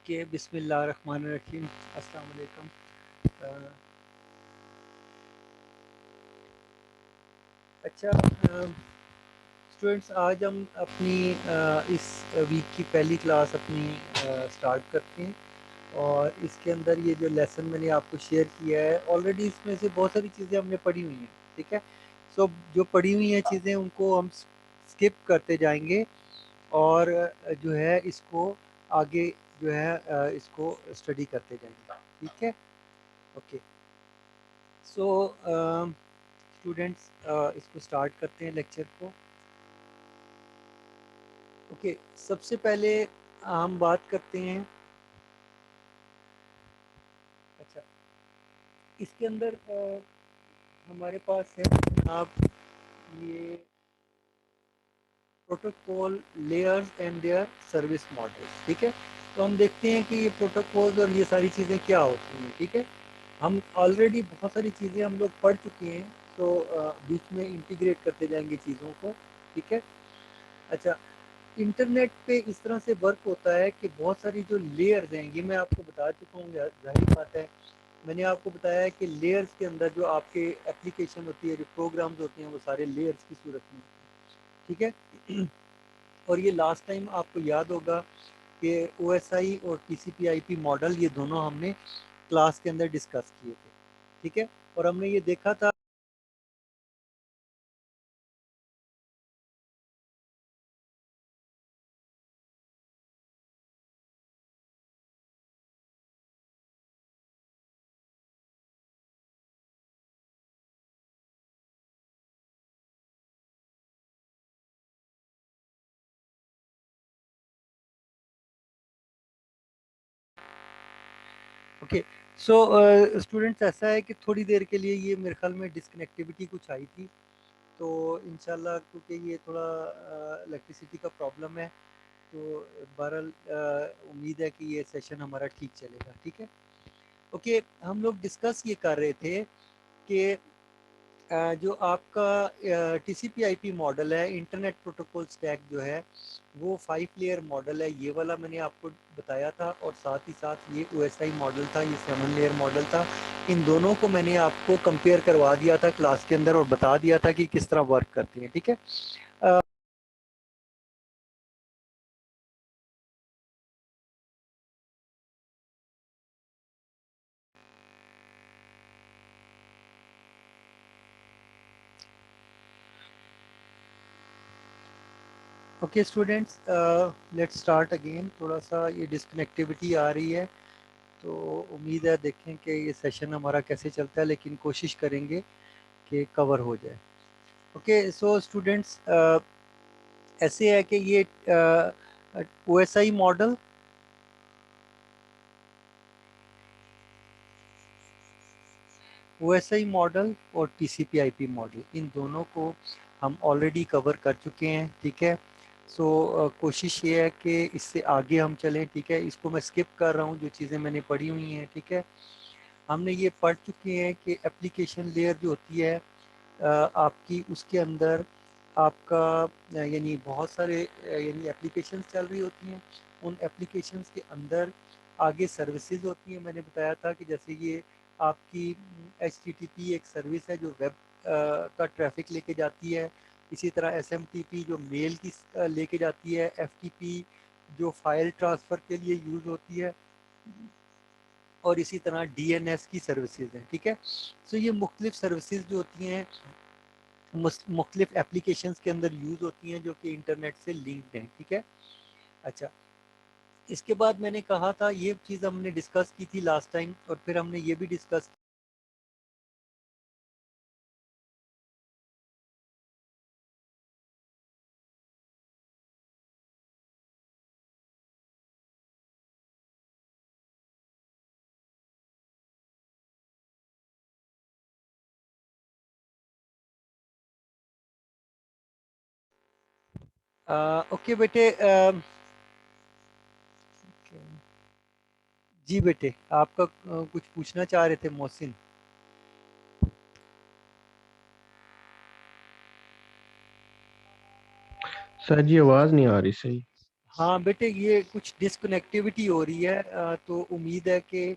کہ بسم اللہ الرحمن الرحیم. السلام علیکم. اچھا اسٹوڈینٹس، آج ہم اپنی اس ویک کی پہلی کلاس اپنی سٹارٹ کرتے ہیں، اور اس کے اندر یہ جو لیسن میں نے آپ کو شیئر کیا ہے آلریڈی، اس میں سے بہت ساری چیزیں ہم نے پڑھی ہوئی ہیں. ٹھیک ہے، سو جو پڑھی ہوئی ہیں چیزیں ان کو ہم اسکپ کرتے جائیں گے، اور جو ہے اس کو آگے جو ہے اس کو اسٹڈی کرتے جائیں گے. ٹھیک ہے، اوکے. سو اسٹوڈینٹس، اس کو اسٹارٹ کرتے ہیں لیکچر کو. اوکے، سب سے پہلے ہم بات کرتے ہیں. اچھا، اس کے اندر ہمارے پاس ہے جناب یہ protocol layers and their service models. ٹھیک ہے، تو ہم دیکھتے ہیں کہ یہ پروٹوکولز اور یہ ساری چیزیں کیا ہوتی ہیں. ٹھیک ہے، ہم آلریڈی بہت ساری چیزیں ہم لوگ پڑھ چکے ہیں، تو بیچ میں انٹیگریٹ کرتے جائیں گے چیزوں کو. ٹھیک ہے، اچھا. انٹرنیٹ پہ اس طرح سے ورک ہوتا ہے کہ بہت ساری جو لیئرز ہیں، یہ میں آپ کو بتا چکا ہوں، ظاہر بات ہے. میں نے آپ کو بتایا ہے کہ لیئرز کے اندر جو آپ کے اپلیکیشن ہوتی ہے، جو پروگرامز ہوتے ہیں، وہ سارے لیئرز کی صورت میں ہوتے ہیں. ٹھیک ہے، اور یہ لاسٹ ٹائم آپ کو یاد ہوگا کہ او ایس آئی اور ٹی سی پی آئی پی ماڈل، یہ دونوں ہم نے کلاس کے اندر ڈسکس کیے تھے. ٹھیک ہے، اور ہم نے یہ دیکھا تھا اوکے. سو اسٹوڈنٹس، ایسا ہے کہ تھوڑی دیر کے لیے یہ میرے خیال میں ڈسکنیکٹیوٹی کچھ آئی تھی، تو انشاءاللہ کیونکہ یہ تھوڑا الیکٹریسٹی کا پرابلم ہے، تو بہرحال امید ہے کہ یہ سیشن ہمارا ٹھیک چلے گا. ٹھیک ہے، اوکے. ہم لوگ ڈسکس یہ کر رہے تھے کہ جو آپ کا ٹی سی پی آئی پی ماڈل ہے، انٹرنیٹ پروٹوکول اسٹیک جو ہے، وہ 5 لیئر ماڈل ہے. یہ والا میں نے آپ کو بتایا تھا، اور ساتھ ہی ساتھ یہ او ایس آئی ماڈل تھا، یہ 7 لیئر ماڈل تھا. ان دونوں کو میں نے آپ کو کمپیئر کروا دیا تھا کلاس کے اندر، اور بتا دیا تھا کہ کس طرح ورک کرتے ہیں. ٹھیک ہے، okay students, let start again. تھوڑا سا یہ ڈسکنیکٹیوٹی آ رہی ہے، تو امید ہے دیکھیں کہ یہ سیشن ہمارا کیسے چلتا ہے، لیکن کوشش کریں گے کہ کور ہو جائے. اوکے. سو اسٹوڈینٹس، ایسے ہے کہ یہ O S I model O S I model اور ٹی سی پی آئی پی ماڈل، ان دونوں کو ہم آلریڈی کور کر چکے ہیں. ٹھیک ہے، سو کوشش یہ ہے کہ اس سے آگے ہم چلیں. ٹھیک ہے، اس کو میں اسکپ کر رہا ہوں جو چیزیں میں نے پڑھی ہوئی ہیں. ٹھیک ہے، ہم نے یہ پڑھ چکے ہیں کہ اپلیکیشن لیئر جو ہوتی ہے آپ کی، اس کے اندر آپ کا یعنی بہت سارے یعنی اپلیکیشنز چل رہی ہوتی ہیں. ان اپلیکیشنز کے اندر آگے سروسز ہوتی ہیں. میں نے بتایا تھا کہ جیسے یہ آپ کی ایچ ٹی ٹی پی ایک سروس ہے جو ویب کا ٹریفک لے کے جاتی ہے. اسی طرح ایس ایم ٹی پی جو میل کی لے کے جاتی ہے. ایف ٹی پی جو فائل ٹرانسفر کے لیے یوز ہوتی ہے، اور اسی طرح ڈی این ایس کی سروسز ہیں. ٹھیک ہے، سو یہ مختلف سروسز جو ہوتی ہیں مختلف اپلیکیشنز کے اندر یوز ہوتی ہیں، جو کہ انٹرنیٹ سے لنکڈ ہیں. ٹھیک ہے، اچھا. اس کے بعد میں نے کہا تھا، یہ چیز ہم نے ڈسکس کی تھی لاسٹ ٹائم، اور پھر ہم نے یہ بھی ڈسکس اوکے بیٹے. جی بیٹے، آپ کا کچھ پوچھنا چاہ رہے تھے محسن. سر جی آواز نہیں آ رہی صحیح. ہاں بیٹے یہ کچھ ڈسکنیکٹیوٹی ہو رہی ہے، تو امید ہے کہ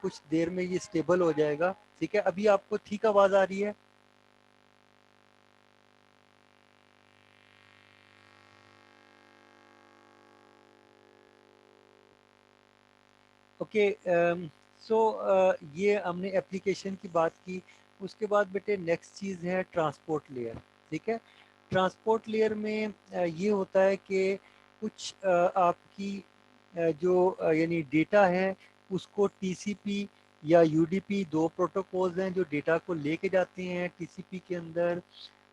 کچھ دیر میں یہ سٹیبل ہو جائے گا، ٹھیک ہے؟ ابھی آپ کو ٹھیک آواز آ رہی ہے؟ اوکے، سو یہ ہم نے اپلیکیشن کی بات کی. اس کے بعد بیٹے نیکسٹ چیز ہے ٹرانسپورٹ لیئر. ٹھیک ہے، ٹرانسپورٹ لیئر میں یہ ہوتا ہے کہ کچھ آپ کی جو یعنی ڈیٹا ہے اس کو ٹی سی پی یا یو ڈی پی، دو پروٹوکولز ہیں جو ڈیٹا کو لے کے جاتے ہیں. ٹی سی پی کے اندر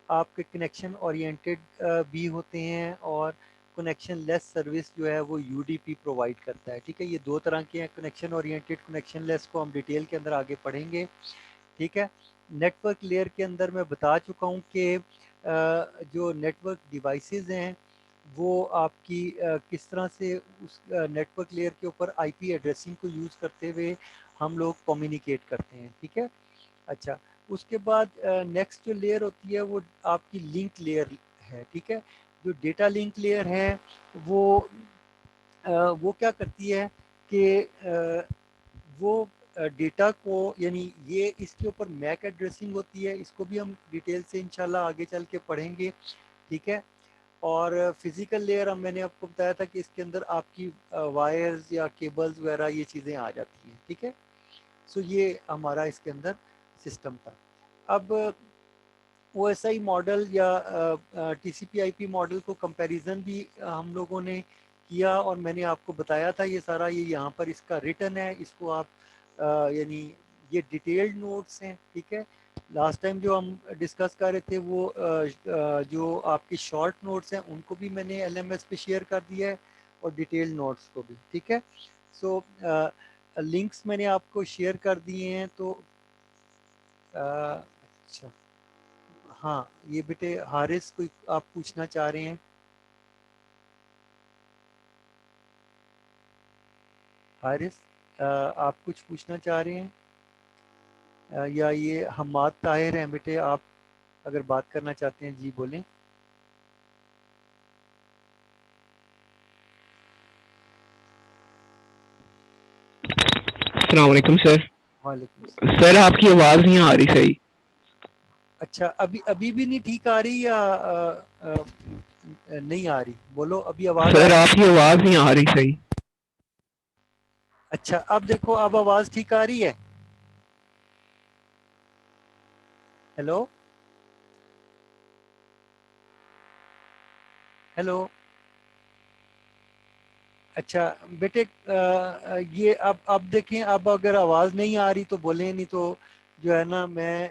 آپ کے کنیکشن اورینٹیڈ بھی ہوتے ہیں، اور کنیکشن لیس سروس جو ہے وہ یو ڈی پی پرووائڈ کرتا ہے. ٹھیک ہے، یہ دو طرح کے ہیں، کنیکشن اورینٹیڈ، کنیکشن لیس کو ہم ڈیٹیل کے اندر آگے پڑھیں گے. ٹھیک ہے، نیٹ ورک لیئر کے اندر میں بتا چکا ہوں کہ جو نیٹ ورک ڈیوائسز ہیں وہ آپ کی کس طرح سے اس نیٹ ورک لیئر کے اوپر آئی پی ایڈریسنگ کو یوز کرتے ہوئے ہم لوگ کمیونیکیٹ کرتے ہیں. ٹھیک ہے، اچھا اس کے بعد نیکسٹ جو لیئر ہوتی ہے وہ آپ کی لنک لیئر ہے. ٹھیک ہے، جو ڈیٹا لنک لیئر ہے وہ کیا کرتی ہے کہ وہ ڈیٹا کو، یعنی یہ اس کے اوپر میک ایڈریسنگ ہوتی ہے، اس کو بھی ہم ڈیٹیل سے انشاءاللہ آگے چل کے پڑھیں گے. ٹھیک ہے، اور فزیکل لیئر میں نے آپ کو بتایا تھا کہ اس کے اندر آپ کی وائرز یا کیبلز وغیرہ یہ چیزیں آ جاتی ہیں. ٹھیک ہے، سو یہ ہمارا اس کے اندر سسٹم تھا. اب او ایس آئی ماڈل یا ٹی سی پی آئی پی ماڈل کو کمپیریزن بھی ہم لوگوں نے کیا، اور میں نے آپ کو بتایا تھا یہ سارا، یہ یہاں پر اس کا ریٹن ہے. اس کو آپ یعنی یہ ڈیٹیلڈ نوٹس ہیں. ٹھیک ہے، لاسٹ ٹائم جو ہم ڈسکس کر رہے تھے وہ جو آپ کی شارٹ نوٹس ہیں ان کو بھی میں نے ایل ایم ایس پہ شیئر کر دیا ہے، اور ڈیٹیل نوٹس کو بھی. ٹھیک ہے، سو لنکس میں نے آپ کو شیئر کر دیے ہیں. تو اچھا ہاں، یہ بیٹے حارث کوئی آپ پوچھنا چاہ رہے ہیں؟ حارث آپ کچھ پوچھنا چاہ رہے ہیں؟ یا یہ حماد طاہر ہیں بیٹے، آپ اگر بات کرنا چاہتے ہیں جی بولیں. السلام علیکم سر. وعلیکم السلام. سر آپ کی آواز نہیں آ رہی صحیح. اچھا، ابھی بھی نہیں ٹھیک آ رہی یا نہیں آ رہی؟ بولو، ابھی آواز آ سر رہی ہے؟ آپ کی آواز نہیں آ رہی صحیح. اچھا اب دیکھو، اب آواز ٹھیک آ رہی ہے؟ Hello hello. اچھا بیٹے، یہ اب دیکھیں، اب اگر آواز نہیں آ رہی تو بولیں، نہیں تو جو ہے نا میں